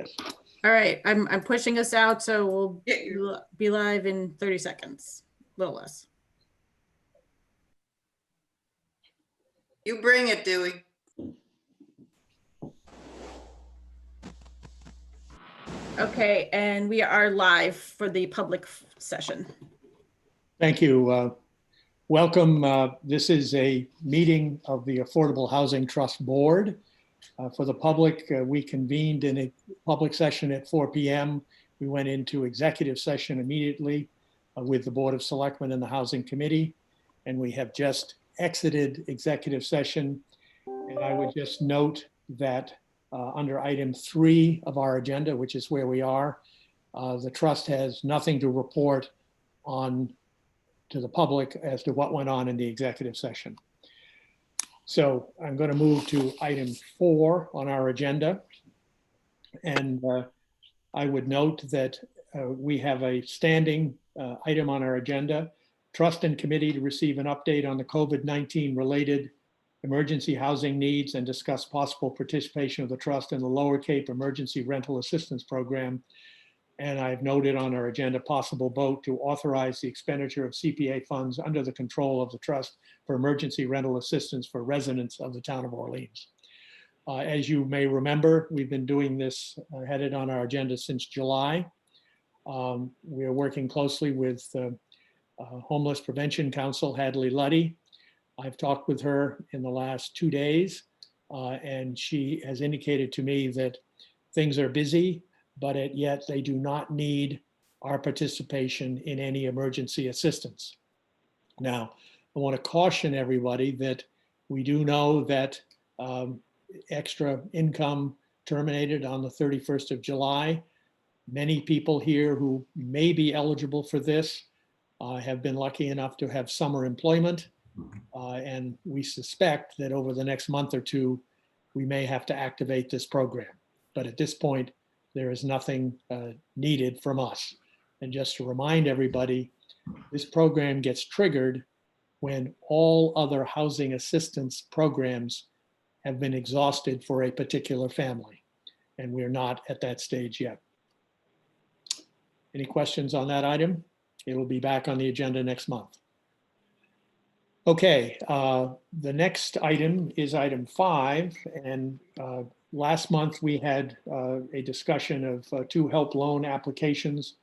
Yes. All right, I'm pushing us out, so we'll Yeah. be live in 30 seconds, a little less. You bring it, Dewey. Okay, and we are live for the public session. Thank you. Welcome. This is a meeting of the Affordable Housing Trust Board. For the public, we convened in a public session at 4 p.m. We went into executive session immediately with the Board of Selectmen and the Housing Committee, and we have just exited executive session. And I would just note that under item 3 of our agenda, which is where we are, the trust has nothing to report on to the public as to what went on in the executive session. So I'm going to move to item 4 on our agenda. And I would note that we have a standing item on our agenda, trust and committee to receive an update on the COVID-19 related emergency housing needs and discuss possible participation of the trust in the Lower Cape Emergency Rental Assistance Program. And I've noted on our agenda possible vote to authorize the expenditure of CPA funds under the control of the Trust for Emergency Rental Assistance for residents of the town of Orleans. As you may remember, we've been doing this, had it on our agenda since July. We are working closely with Homeless Prevention Council, Hadley Luddy. I've talked with her in the last 2 days, and she has indicated to me that things are busy, but yet they do not need our participation in any emergency assistance. Now, I want to caution everybody that we do know that extra income terminated on the 31st of July. Many people here who may be eligible for this have been lucky enough to have summer employment. And we suspect that over the next month or two, we may have to activate this program. But at this point, there is nothing needed from us. And just to remind everybody, this program gets triggered when all other housing assistance programs have been exhausted for a particular family. And we're not at that stage yet. Any questions on that item? It will be back on the agenda next month. Okay, the next item is item 5. And last month we had a discussion of 2 help loan applications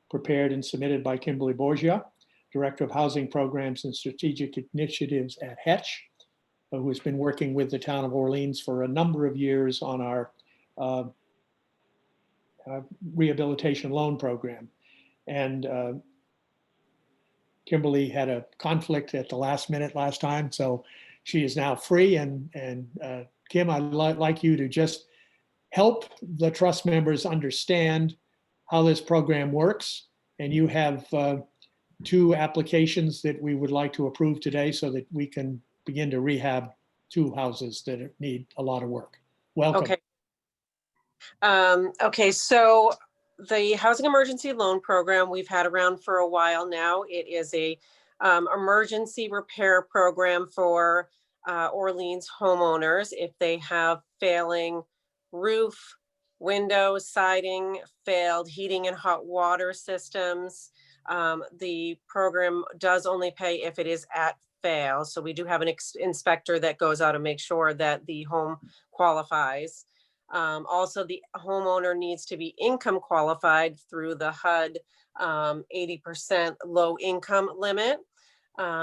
prepared and submitted by Kimberly Borgia, Director of Housing Programs and Strategic Initiatives at Hetch, who has been working with the town of Orleans for a number of years on our rehabilitation loan program. And Kimberly had a conflict at the last minute last time, so she is now free. And Kim, I'd like you to just help the trust members understand how this program works. And you have 2 applications that we would like to approve today so that we can begin to rehab 2 houses that need a lot of work. Welcome. Okay. Okay, so the Housing Emergency Loan Program we've had around for a while now. It is a emergency repair program for Orleans homeowners if they have failing roof, windows, siding, failed heating and hot water systems. The program does only pay if it is at fail. So we do have an inspector that goes out and makes sure that the home qualifies. Also, the homeowner needs to be income qualified through the HUD 80% low income limit.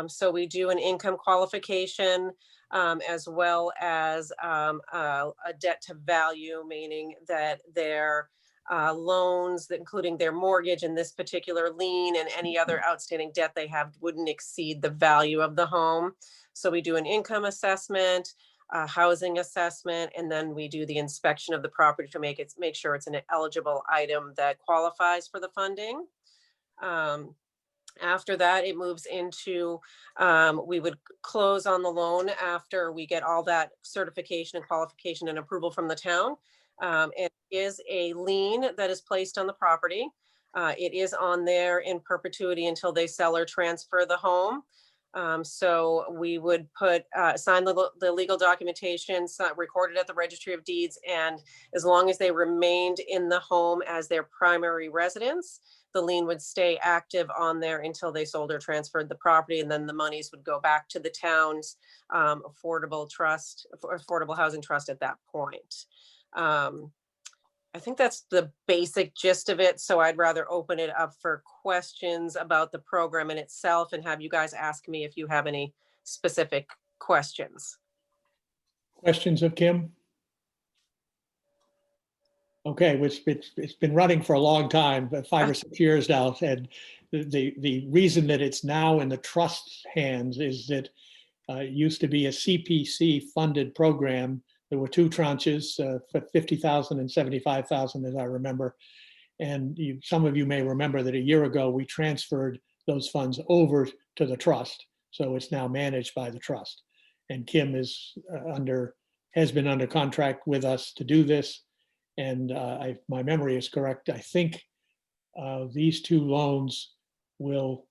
So we do an income qualification as well as a debt to value, meaning that their loans, including their mortgage and this particular lien and any other outstanding debt they have wouldn't exceed the value of the home. So we do an income assessment, housing assessment, and then we do the inspection of the property to make sure it's an eligible item that qualifies for the funding. After that, it moves into, we would close on the loan after we get all that certification and qualification and approval from the town. It is a lien that is placed on the property. It is on there in perpetuity until they sell or transfer the home. So we would sign the legal documentation, recorded at the Registry of Deeds, and as long as they remained in the home as their primary residence, the lien would stay active on there until they sold or transferred the property, and then the monies would go back to the town's affordable housing trust at that point. I think that's the basic gist of it. So I'd rather open it up for questions about the program in itself and have you guys ask me if you have any specific questions. Questions of Kim? Okay, it's been running for a long time, 5 or 6 years now. And the reason that it's now in the trust's hands is that it used to be a CPC funded program. There were 2 tranches for 50,000 and 75,000, as I remember. And some of you may remember that a year ago, we transferred those funds over to the trust. So it's now managed by the trust. And Kim has been under contract with us to do this. And my memory is correct. I think these 2 loans will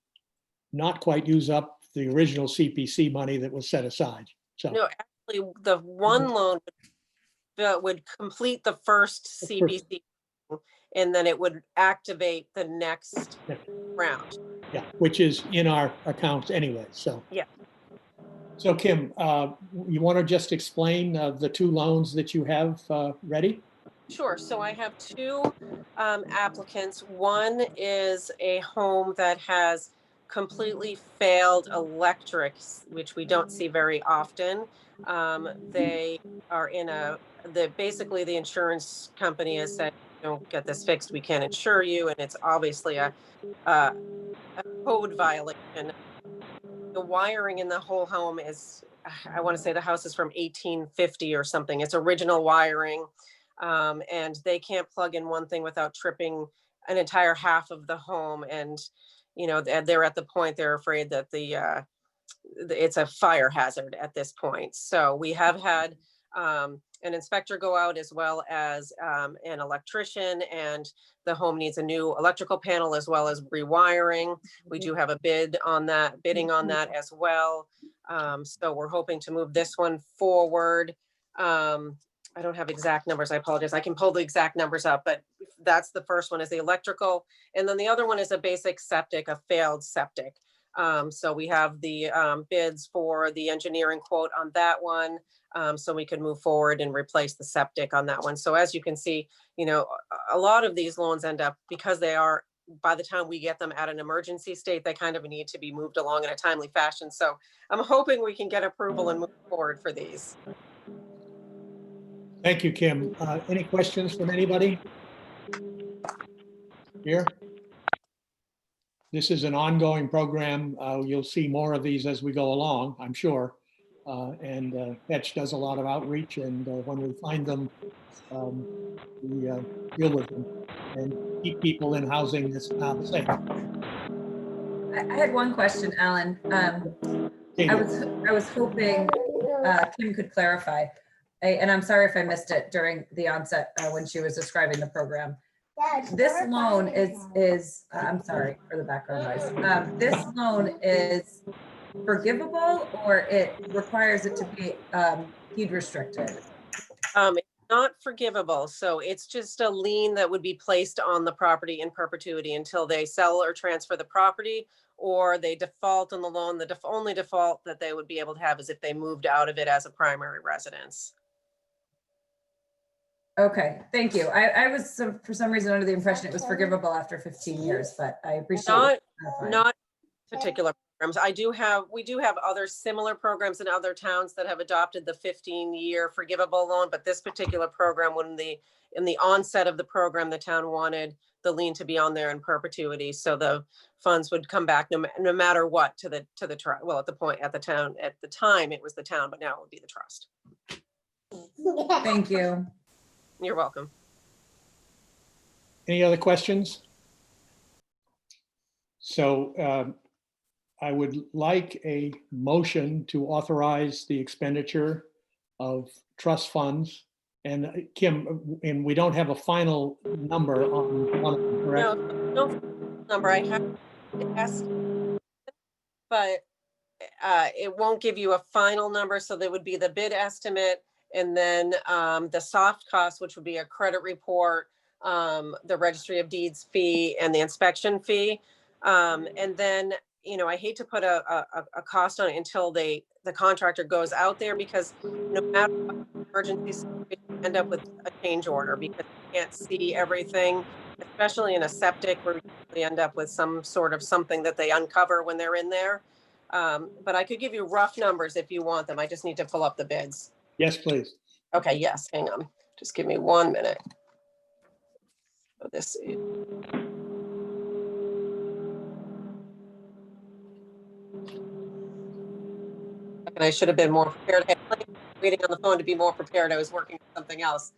not quite use up the original CPC money that was set aside. So No, actually, the one loan would complete the first CPC, and then it would activate the next round. Yeah, which is in our accounts anyway. So yeah. So Kim, you want to just explain the 2 loans that you have ready? Sure. So I have 2 applicants. One is a home that has completely failed electrics, which we don't see very often. They are basically the insurance company has said, don't get this fixed, we can't insure you. And it's obviously a code violation. The wiring in the whole home is, I want to say the house is from 1850 or something. It's original wiring. And they can't plug in one thing without tripping an entire half of the home. And, they're at the point they're afraid that it's a fire hazard at this point. So we have had an inspector go out as well as an electrician, and the home needs a new electrical panel as well as rewiring. We do have a bidding on that as well. So we're hoping to move this one forward. I don't have exact numbers. I apologize. I can pull the exact numbers up, but that's the first one is the electrical. And then the other one is a basic septic, a failed septic. So we have the bids for the engineering quote on that one. So we could move forward and replace the septic on that one. So as you can see, a lot of these loans end up, because they are, by the time we get them at an emergency state, they kind of need to be moved along in a timely fashion. So I'm hoping we can get approval and move forward for these. Thank you, Kim. Any questions from anybody here? This is an ongoing program. You'll see more of these as we go along, I'm sure. And Fetch does a lot of outreach, and when we find them, we deal with them and keep people in housing that's not safe. I had one question, Alan. I was hoping Kim could clarify. And I'm sorry if I missed it during the onset when she was describing the program. This loan is I'm sorry for the background noise. This loan is forgivable, or it requires it to be deed restricted? It's not forgivable. So it's just a lien that would be placed on the property in perpetuity until they sell or transfer the property, or they default on the loan. The only default that they would be able to have is if they moved out of it as a primary residence. Okay, thank you. I was for some reason under the impression it was forgivable after 15 years, but I appreciate not particular programs. We do have other similar programs in other towns that have adopted the 15-year forgivable loan, but this particular program, in the onset of the program, the town wanted the lien to be on there in perpetuity, so the funds would come back no matter what to the well, at the time it was the town, but now it would be the trust. Thank you. You're welcome. Any other questions? So I would like a motion to authorize the expenditure of trust funds. And Kim, and we don't have a final number on one of them, correct? No number. I have asked, but it won't give you a final number. So there would be the bid estimate and then the soft cost, which would be a credit report, the registry of deeds fee and the inspection fee. And then, you know, I hate to put a cost on it until the contractor goes out there, because no matter what emergency situation, you end up with a change order because you can't see everything, especially in a septic where you usually end up with some sort of something that they uncover when they're in there. But I could give you rough numbers if you want them. I just need to pull up the bids. Yes, please. Okay, yes, hang on. Just give me 1 minute. So this is. And I should have been more prepared. I had plenty of waiting on the phone to be more prepared. I was working on something else.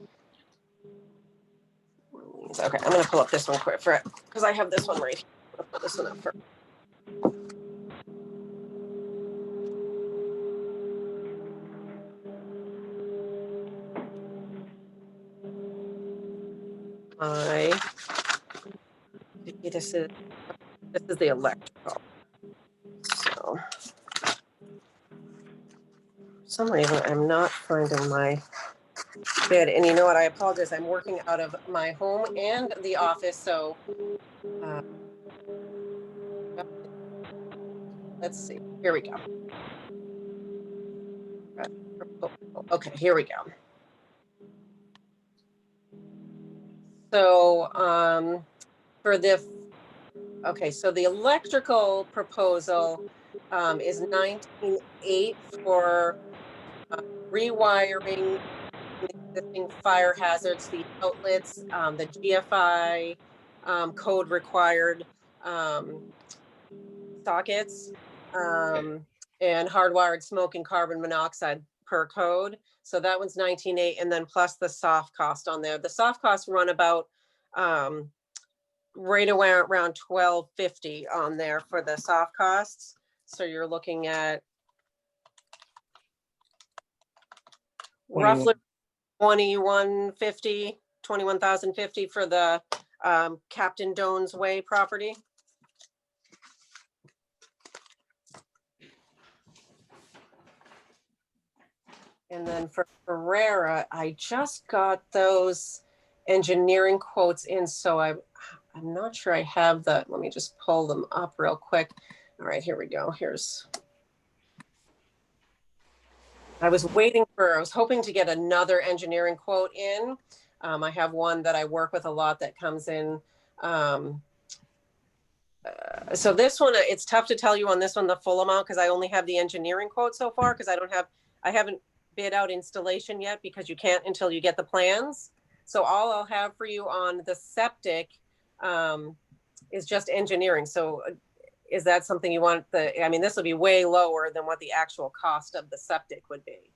Okay, I'm gonna pull up this one quick for it because I have this one right here. I'll pull this one up first. This is the electrical. So for some reason I'm not finding my bid, and you know what? I apologize. I'm working out of my home and the office, so let's see. Here we go. Okay, here we go. So for the so the electrical proposal is 19.8 for rewiring the existing fire hazards, the outlets, the GFI code required sockets, and hardwired smoke and carbon monoxide per code. So that one's 19.8, and then plus the soft cost on there. The soft costs run about right around 12.50 on there for the soft costs. So you're looking at roughly 21,050 for the Captain Doan's Way property. And then for Ferrera, I just got those engineering quotes in, so I'm not sure I have that. Let me just pull them up real quick. All right, here we go. I was hoping to get another engineering quote in. I have one that I work with a lot that comes in. So this one, it's tough to tell you on this one the full amount because I only have the engineering quote so far, because I haven't bid out installation yet because you can't until you get the plans. So all I'll have for you on the septic is just engineering. So is that something you want? I mean, this will be way lower than what the actual cost of the septic would be.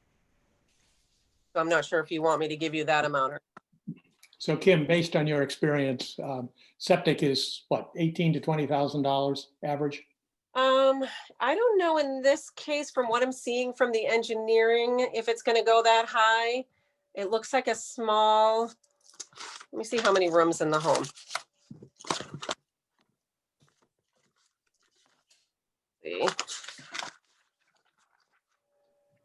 So I'm not sure if you want me to give you that amount. So Kim, based on your experience, septic is what, $18,000 to $20,000 average? I don't know in this case, from what I'm seeing from the engineering, if it's going to go that high. It looks like a small, let me see how many rooms in the home. See.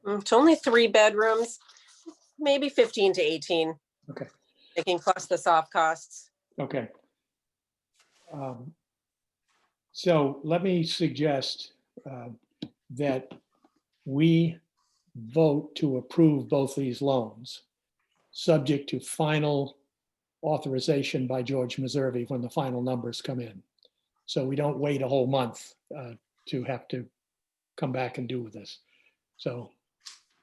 It's only 3 bedrooms, maybe 15 to 18. Okay. Taking plus the soft costs. Okay. So let me suggest that we vote to approve both these loans, subject to final authorization by George Meservey when the final numbers come in. So we don't wait a whole month to have to come back and do this. So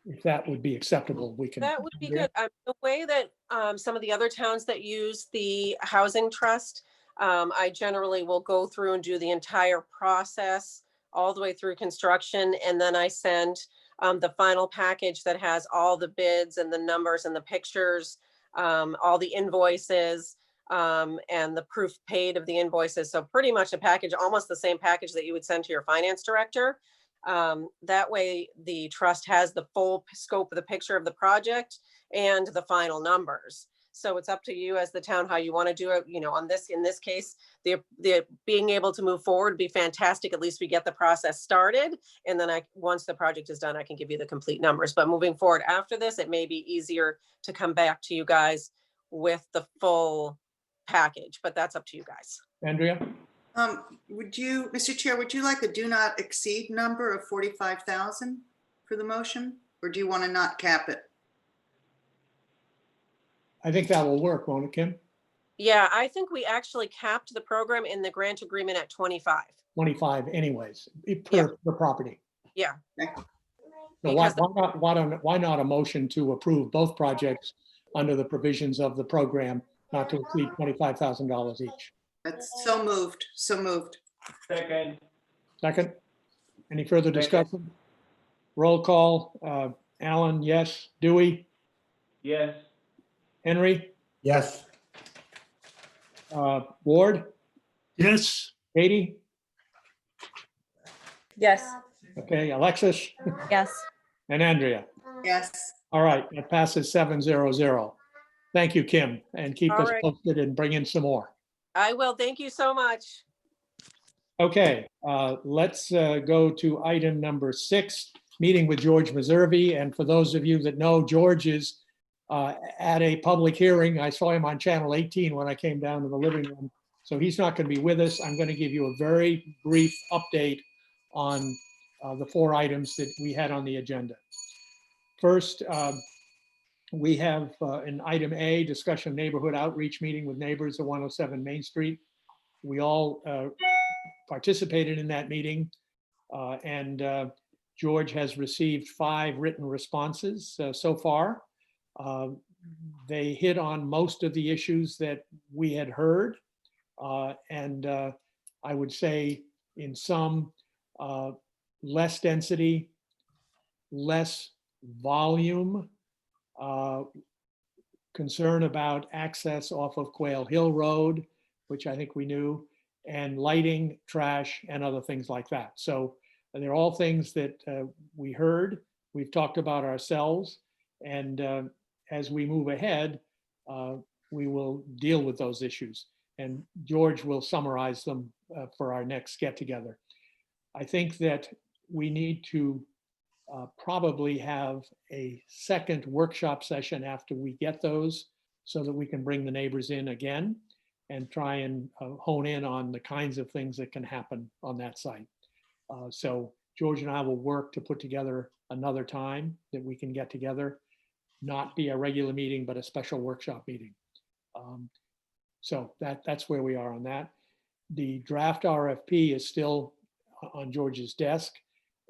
if that would be acceptable, we can. That would be good. The way that some of the other towns that use the housing trust, I generally will go through and do the entire process all the way through construction. And then I send the final package that has all the bids and the numbers and the pictures, all the invoices, and the proof paid of the invoices. So pretty much a package, almost the same package that you would send to your finance director. That way the trust has the full scope of the picture of the project and the final numbers. So it's up to you as the town how you want to do it. You know, in this case, the being able to move forward would be fantastic. At least we get the process started, and then once the project is done, I can give you the complete numbers. But moving forward after this, it may be easier to come back to you guys with the full package, but that's up to you guys. Andrea? Would you, Mr. Chair, would you like a do not exceed number of 45,000 for the motion? Or do you want to not cap it? I think that will work, won't it, Kim? Yeah, I think we actually capped the program in the grant agreement at 25. 25 anyways, Yeah. per the property. Yeah. Okay. So why not a motion to approve both projects under the provisions of the program not to exceed $25,000 each? That's so moved, so moved. Second. Second? Any further discussion? Roll call. Alan, yes. Dewey? Yes. Henry? Yes. Ward? Yes. Katie? Yes. Okay, Alexis? Yes. And Andrea? Yes. All right, that passes 700. Thank you, Kim, and keep All us right. posted and bring in some more. I will. Thank you so much. Okay, let's go to item number 6, meeting with George Meservey. And for those of you that know, George is at a public hearing. I saw him on channel 18 when I came down to the living room. So he's not going to be with us. I'm going to give you a very brief update on the 4 items that we had on the agenda. First, we have an item A, discussion neighborhood outreach meeting with neighbors at 107 Main Street. We all participated in that meeting, and George has received 5 written responses so far. They hit on most of the issues that we had heard, and I would say in some, less density, less volume, concern about access off of Quail Hill Road, which I think we knew, and lighting, trash, and other things like that. So they're all things that we heard, we've talked about ourselves, and as we move ahead, we will deal with those issues. And George will summarize them for our next get-together. I think that we need to probably have a second workshop session after we get those so that we can bring the neighbors in again and try and hone in on the kinds of things that can happen on that site. So George and I will work to put together another time that we can get together, not be a regular meeting, but a special workshop meeting. So that's where we are on that. The draft RFP is still on George's desk.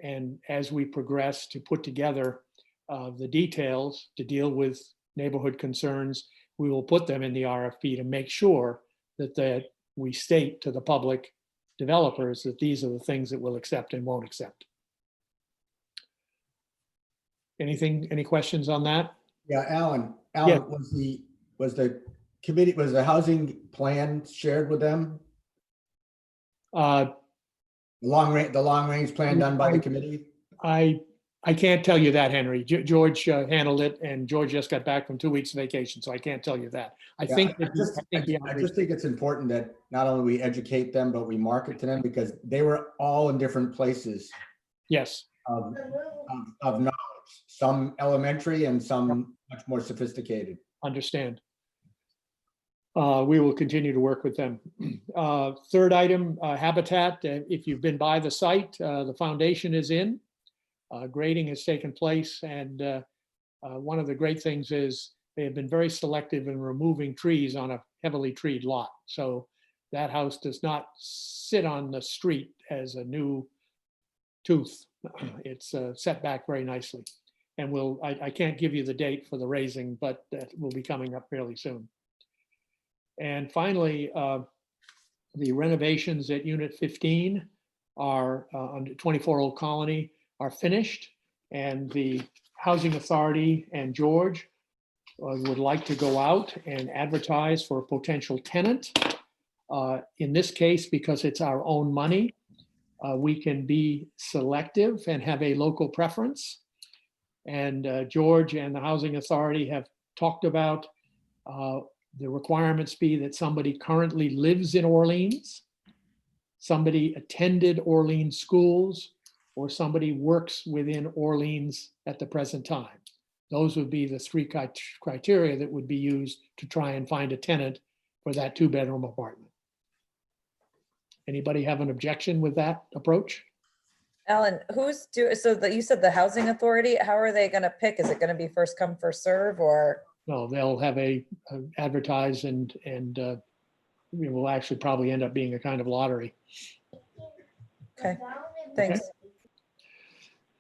And as we progress to put together the details to deal with neighborhood concerns, we will put them in the RFP to make sure that we state to the public developers that these are the things that we'll accept and won't accept. Any questions on that? Yeah, Alan, Yeah. was the housing plan shared with them? The long range plan done by the committee? I can't tell you that, Henry. George handled it, and George just got back from 2 weeks vacation, so I can't tell you that. I think I just think it's important that not only we educate them, but we market to them, because they were all in different places yes. of knowledge, some elementary and some much more sophisticated. Understand. We will continue to work with them. Third item, habitat. If you've been by the site, the foundation is in. Grading has taken place, and one of the great things is they have been very selective in removing trees on a heavily treed lot. So that house does not sit on the street as a new tooth. It's set back very nicely. And I can't give you the date for the raising, but that will be coming up fairly soon. And finally, the renovations at Unit 15 are on 24 Old Colony are finished, and the Housing Authority and George would like to go out and advertise for a potential tenant. In this case, because it's our own money, we can be selective and have a local preference. And George and the Housing Authority have talked about The requirements be that somebody currently lives in Orleans, somebody attended Orleans schools, or somebody works within Orleans at the present time. Those would be the three criteria that would be used to try and find a tenant for that 2-bedroom apartment. Anybody have an objection with that approach? Alan, so that you said the housing authority, how are they gonna pick? Is it gonna be first come, first serve, or? No, they'll have a advertise and it will actually probably end up being a kind of lottery. Okay, thanks.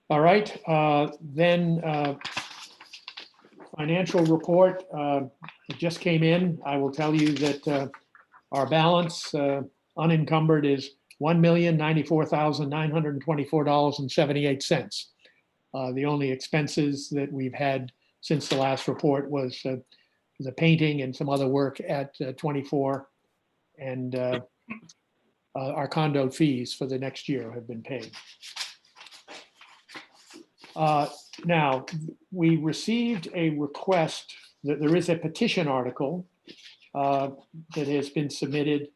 All right, then financial report, it just came in. I will tell you that our balance unencumbered is $1,094,924.78. The only expenses that we've had since the last report was the painting and some other work at 24, and our condo fees for the next year have been paid. Now, we received a request that there is a petition article that has been submitted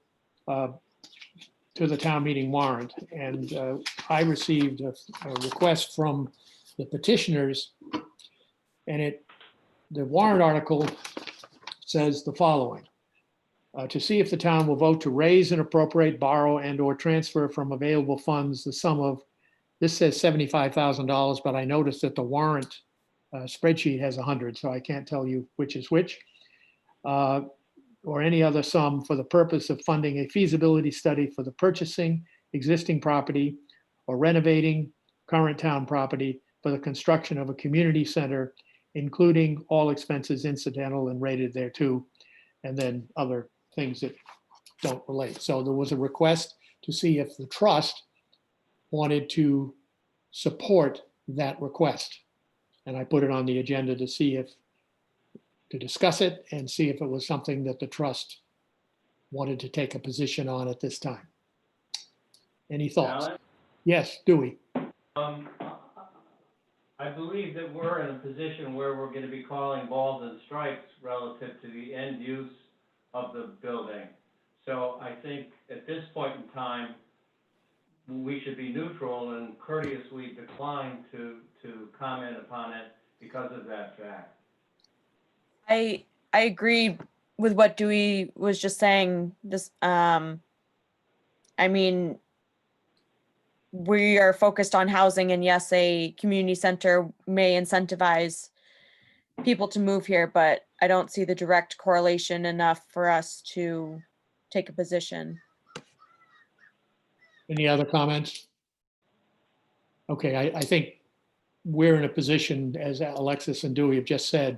to the town meeting warrant. And I received a request from the petitioners, and the warrant article says the following. To see if the town will vote to raise and appropriate, borrow, and or transfer from available funds the sum of, this says $75,000, but I noticed that the warrant spreadsheet has 100, so I can't tell you which is which, or any other sum for the purpose of funding a feasibility study for the purchasing existing property or renovating current town property for the construction of a community center, including all expenses incidental and rated thereto, and then other things that don't relate. So there was a request to see if the trust wanted to support that request. And I put it on the agenda to discuss it and see if it was something that the trust wanted to take a position on at this time. Any thoughts? Alan? Yes, Dewey. I believe that we're in a position where we're gonna be calling balls and strikes relative to the end use of the building. So I think at this point in time, we should be neutral and courteously decline to comment upon it because of that fact. I agree with what Dewey was just saying. This, I mean, we are focused on housing, and yes, a community center may incentivize people to move here, but I don't see the direct correlation enough for us to take a position. Any other comments? Okay, I think we're in a position, as Alexis and Dewey have just said,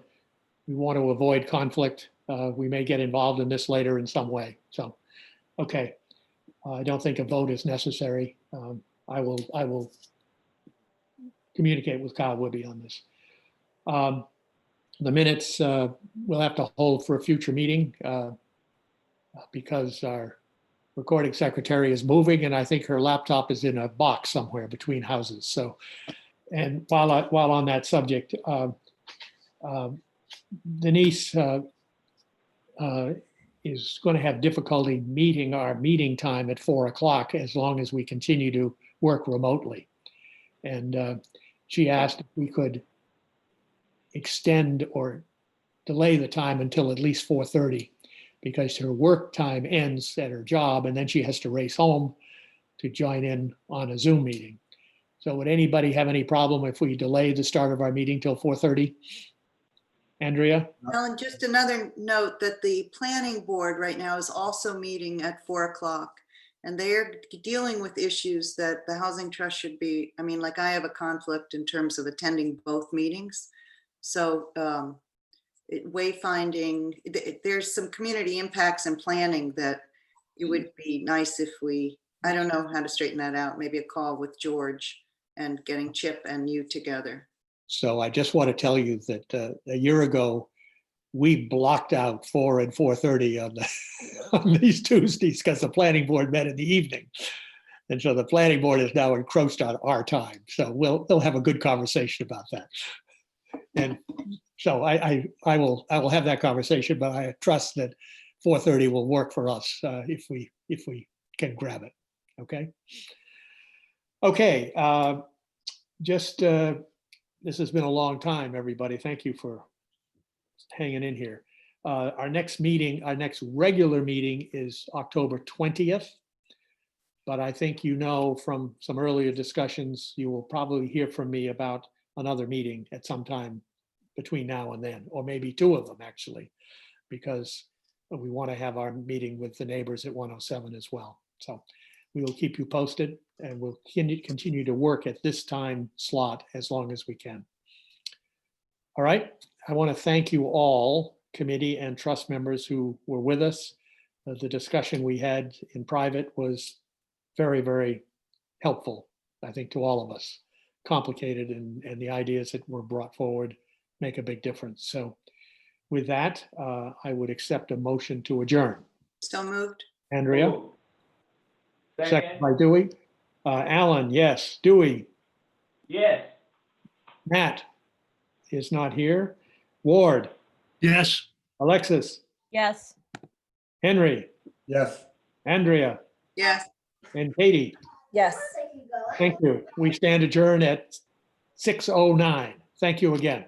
we want to avoid conflict. We may get involved in this later in some way. So, okay, I don't think a vote is necessary. I will communicate with Kyle Woodby on this. The minutes we'll have to hold for a future meeting because our recording secretary is moving, and I think her laptop is in a box somewhere between houses. So, and while on that subject, Denise is going to have difficulty meeting our meeting time at 4 o'clock as long as we continue to work remotely. And she asked if we could extend or delay the time until at least 4:30 because her work time ends at her job and then she has to race home to join in on a Zoom meeting. So would anybody have any problem if we delay the start of our meeting till 4:30? Andrea? Alan, just another note that the planning board right now is also meeting at 4 o'clock. And they're dealing with issues that the Housing Trust should be, I mean, like I have a conflict in terms of attending both meetings. So wayfinding, there's some community impacts and planning that it would be nice if we, I don't know how to straighten that out, maybe a call with George and getting Chip and you together. So I just want to tell you that a year ago, we blocked out 4 and 4:30 on these Tuesdays because the planning board met in the evening. And so the planning board is now encroached on our time. So we'll have a good conversation about that. And so I will have that conversation, but I trust that 4:30 will work for us if we can grab it. Okay. Okay. This has been a long time, everybody. Thank you for hanging in here. Our next regular meeting is October 20th. But I think from some earlier discussions, you will probably hear from me about another meeting at some time between now and then, or maybe two of them actually, because we want to have our meeting with the neighbors at 107 as well. So we will keep you posted, and we'll continue to work at this time slot as long as we can. All right. I want to thank you all, committee and trust members who were with us. The discussion we had in private was very, very helpful, I think, to all of us. Complicated, and the ideas that were brought forward make a big difference. So with that, I would accept a motion to adjourn. So moved. Andrea, Ooh. second by Dewey. Alan, yes. Dewey, Yes. Matt is not here. Ward, Yes. Alexis, Yes. Henry, Yes. Andrea, Yes. and Katie. Yes. Thank you. We stand adjourned at 6:09. Thank you again.